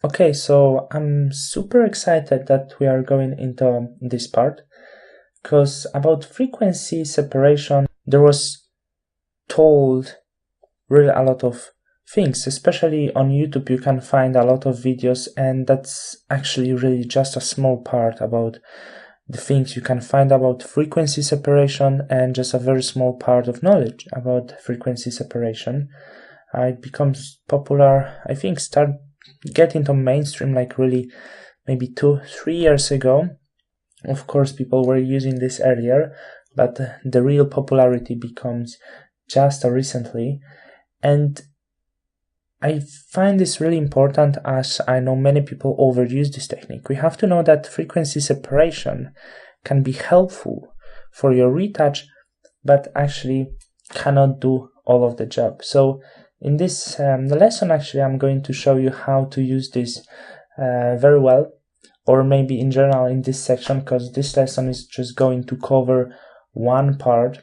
Okay, so I'm super excited that we are going into this part because about frequency separation, there was told really a lot of things, especially on YouTube. You can find a lot of videos, and that's actually really just a small part about the things you can find about frequency separation and just a very small part of knowledge about frequency separation. It becomes popular, I think, start getting to mainstream like really maybe 2-3 years ago. Of course, people were using this earlier, but the real popularity becomes just recently. And I find this really important as I know many people overuse this technique. We have to know that frequency separation can be helpful for your retouch, but actually cannot do all of the job. So in this lesson, actually, I'm going to show you how to use this very well, or maybe in general in this section, because this lesson is just going to cover one part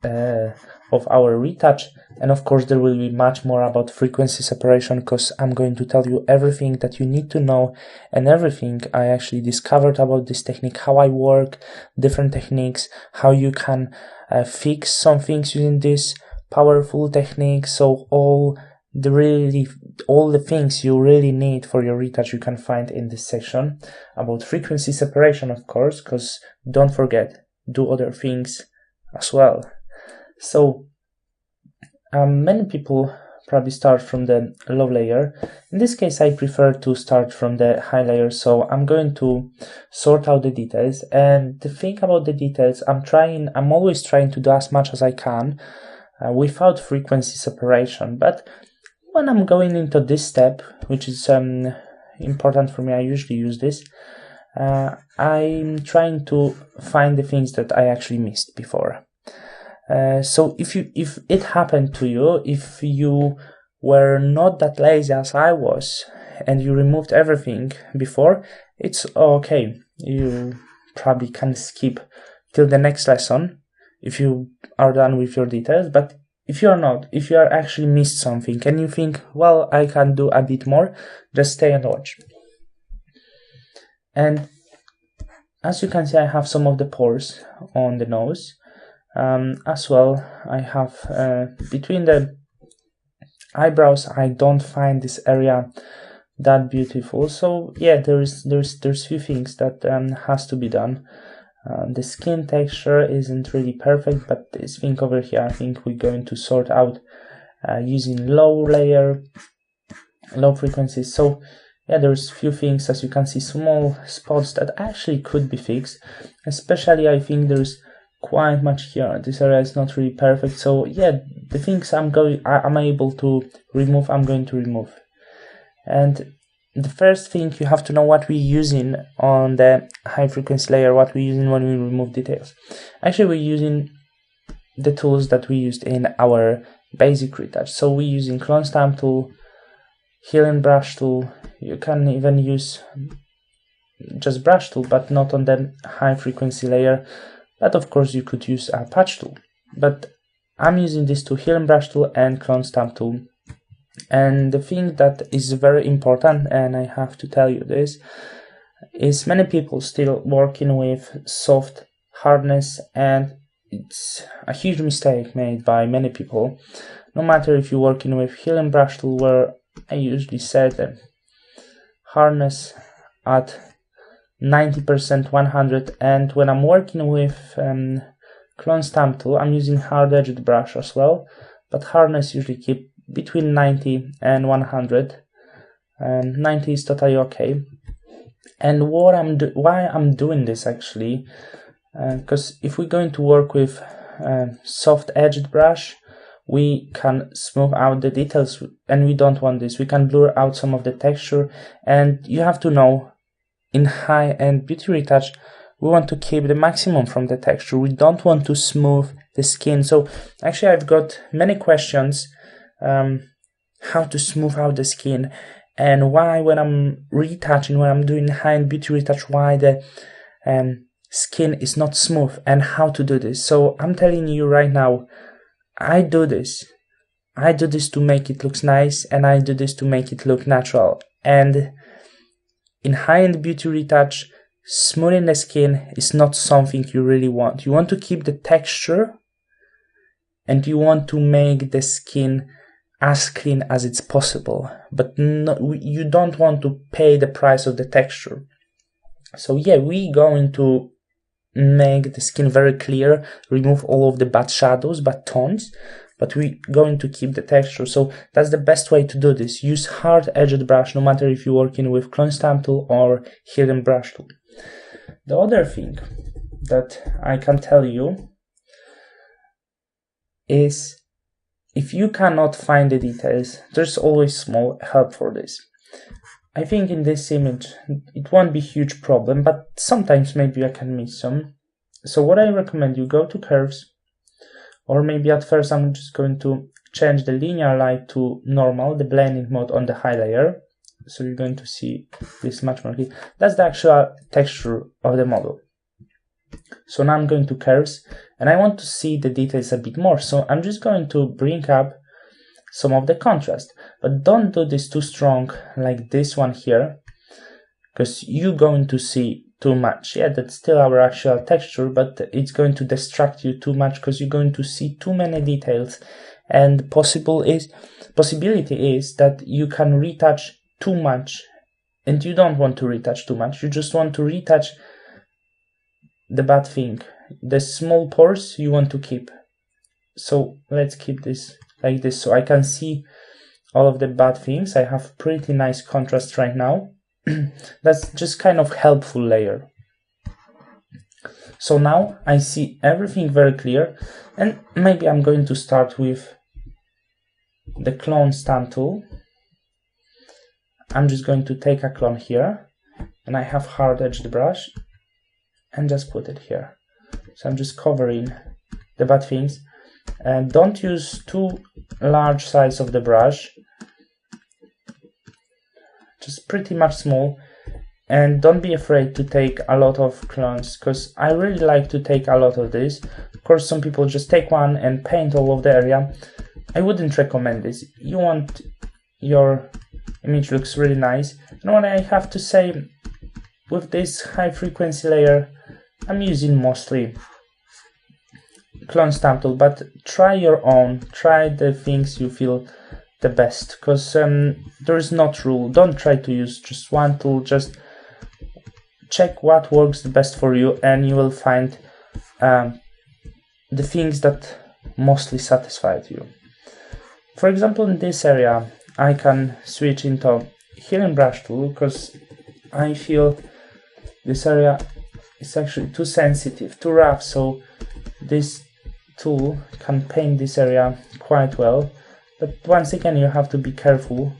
of our retouch, and of course there will be much more about frequency separation because I'm going to tell you everything that you need to know and everything I actually discovered about this technique, how I work, different techniques, how you can fix some things using this powerful technique. So all the things you really need for your retouch you can find in this section about frequency separation, of course, because don't forget, do other things as well. So many people probably start from the low layer. In this case, I prefer to start from the high layer, so I'm going to sort out the details. And the thing about the details, I'm always trying to do as much as I can without frequency separation. But when I'm going into this step, which is important for me, I usually use this. I'm trying to find the things that I actually missed before. So if it happened to you, if you were not that lazy as I was and you removed everything before, it's okay. You probably can skip till the next lesson if you are done with your details. But if you are not, if you are actually missed something and you think, well, I can do a bit more, just stay and watch. And as you can see, I have some of the pores on the nose. As well, I have between the eyebrows, I don't find this area that beautiful. So yeah, there's few things that has to be done. The skin texture isn't really perfect, but this thing over here, I think we're going to sort out using low frequencies. So yeah, there's few things, as you can see, small spots that actually could be fixed. Especially, I think there's quite much here. This area is not really perfect. So yeah, the things I'm able to remove, I'm going to remove. And the first thing, you have to know what we're using on the high frequency layer, what we're using when we remove details. Actually, we're using the tools that we used in our basic retouch. So we're using clone stamp tool, healing brush tool. You can even use just brush tool, but not on the high frequency layer. But of course you could use a patch tool. But I'm using these two, healing brush tool and clone stamp tool. And the thing that is very important, and I have to tell you this, is many people still working with soft hardness, and it's a huge mistake made by many people. No matter if you're working with healing brush tool, where I usually set the hardness at 90%, 100, and when I'm working with clone stamp tool, I'm using hard edged brush as well, but hardness usually keep between 90 and 100. 90 is totally okay. And why I'm doing this actually, because if we're going to work with soft edged brush, we can smooth out the details, and we don't want this. We can blur out some of the texture, and you have to know, in high-end beauty retouch, we want to keep the maximum from the texture. We don't want to smooth the skin. So actually, I've got many questions how to smooth out the skin, and why when I'm retouching, when I'm doing high-end beauty retouch, why the skin is not smooth, and how to do this. So I'm telling you right now, I do this. I do this to make it look nice, and I do this to make it look natural. And in high-end beauty retouch, smoothing the skin is not something you really want. You want to keep the texture, and you want to make the skin as clean as it's possible, but you don't want to pay the price of the texture. So yeah, we're going to make the skin very clear, remove all of the bad shadows, bad tones, but we're going to keep the texture. So that's the best way to do this. Use hard-edged brush, no matter if you're working with clone stamp tool or hidden brush tool. The other thing that I can tell you is, if you cannot find the details, there's always small help for this. I think in this image it won't be a huge problem, but sometimes maybe I can miss some. So what I recommend, you go to curves, or maybe at first I'm just going to change the linear light to normal, the blending mode on the high layer. So you're going to see this much more clear. That's the actual texture of the model. So now I'm going to curves, and I want to see the details a bit more. So I'm just going to bring up some of the contrast, but don't do this too strong like this one here, because you're going to see too much. Yeah, that's still our actual texture, but it's going to distract you too much because you're going to see too many details, and possibility is that you can retouch too much, and you don't want to retouch too much. You just want to retouch the bad thing. The small pores you want to keep. So let's keep this like this, so I can see all of the bad things. I have pretty nice contrast right now. That's just kind of helpful layer. So now I see everything very clear, and maybe I'm going to start with the clone stamp tool. I'm just going to take a clone here, and I have hard-edged brush, and just put it here. So I'm just covering the bad things, and don't use too large size of the brush, just pretty much small. And don't be afraid to take a lot of clones, because I really like to take a lot of this. Of course, some people just take one and paint all of the area. I wouldn't recommend this. You want your image looks really nice. And what I have to say, with this high frequency layer, I'm using mostly clone stamp tool, but try your own, try the things you feel the best, because there is not rule. Don't try to use just one tool, just check what works the best for you, and you will find the things that mostly satisfy you. For example, in this area I can switch into hidden brush tool, because I feel this area is actually too sensitive, too rough, so this tool can paint this area quite well. But once again, you have to be careful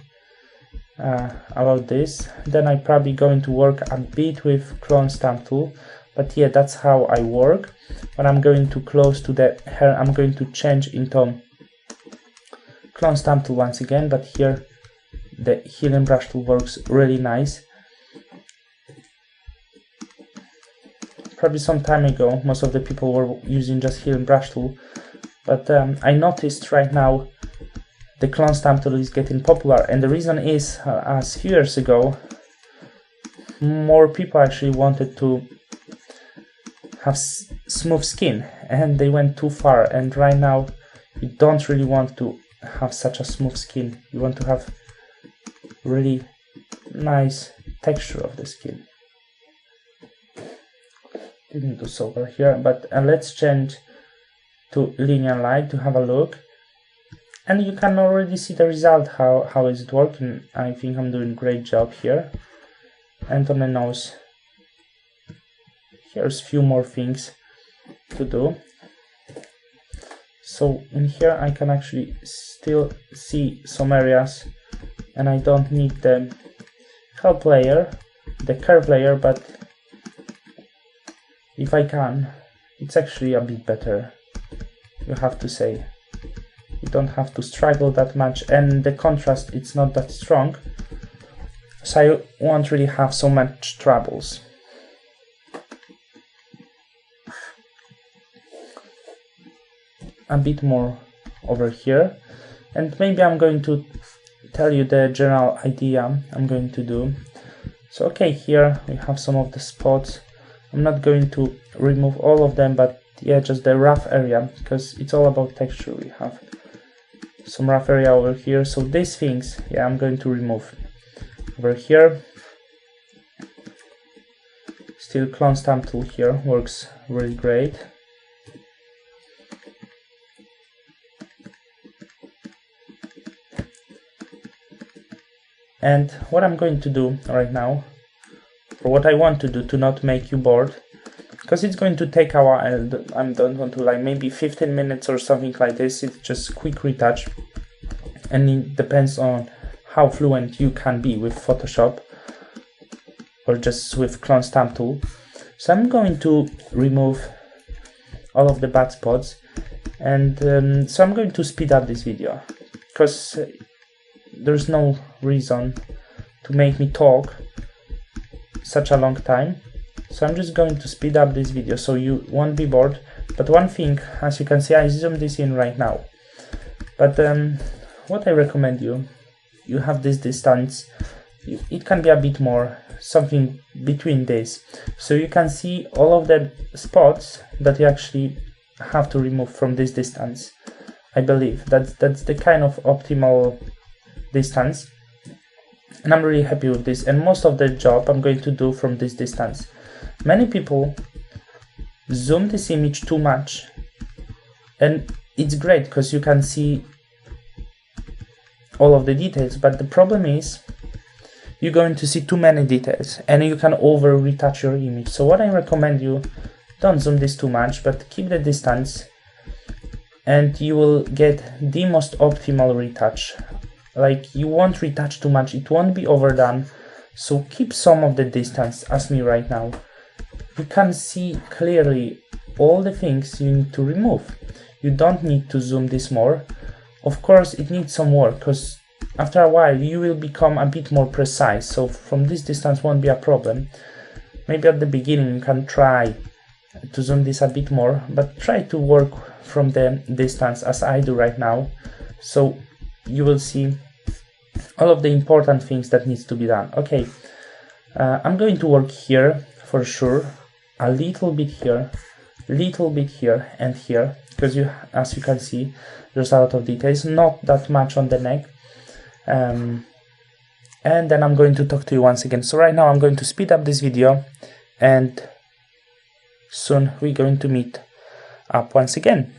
about this. Then I'm probably going to work a bit with clone stamp tool, but yeah, that's how I work. When I'm going too close to the hair, I'm going to change into clone stamp tool once again, but here the hidden brush tool works really nice. Probably some time ago, most of the people were using just hidden brush tool, but I noticed right now the clone stamp tool is getting popular, and the reason is, as few years ago, more people actually wanted to have smooth skin, and they went too far, and right now you don't really want to have such a smooth skin. You want to have really nice texture of the skin. Didn't do so well here, but let's change to linear light to have a look, and you can already see the result. How is it working? I think I'm doing a great job here. And on the nose, here's a few more things to do. So in here I can actually still see some areas, and I don't need the help layer, the curve layer, but if I can, it's actually a bit better, you have to say. You don't have to struggle that much, and the contrast, it's not that strong, so I won't really have so much troubles. A bit more over here, And maybe I'm going to tell you the general idea I'm going to do. So okay, here we have some of the spots. I'm not going to remove all of them, but yeah, just the rough area, because it's all about texture. We have some rough area over here, so these things, yeah, I'm going to remove. Over here, still clone stamp tool here works really great. And what I'm going to do right now, or what I want to do to not make you bored, because it's going to take a while, and I don't want to, like, maybe 15 minutes or something like this. It's just quick retouch, and it depends on how fluent you can be with Photoshop or just with clone stamp tool. So I'm going to remove all of the bad spots, and so I'm going to speed up this video, because there's no reason to make me talk such a long time. So I'm just going to speed up this video so you won't be bored. But one thing, as you can see, I zoomed this in right now, but what I recommend you have this distance. It can be a bit more, something between this, so you can see all of the spots that you actually have to remove from this distance. I believe that's the kind of optimal distance, and I'm really happy with this. And most of the job I'm going to do from this distance. Many people zoom this image too much, and it's great because you can see all of the details, but the problem is you're going to see too many details and you can over retouch your image. So what I recommend you, don't zoom this too much, but keep the distance, and you will get the most optimal retouch. Like, you won't retouch too much, it won't be overdone. So keep some of the distance, as me right now. You can see clearly all the things you need to remove. You don't need to zoom this more. Of course, it needs some work, because after a while you will become a bit more precise. So from this distance won't be a problem. Maybe at the beginning you can try to zoom this a bit more, but try to work from the distance as I do right now. So you will see all of the important things that needs to be done. Okay, I'm going to work here for sure, a little bit here, and here, because as you can see, there's a lot of details, not that much on the neck. And then I'm going to talk to you once again. So right now I'm going to speed up this video, and soon we're going to meet up once again.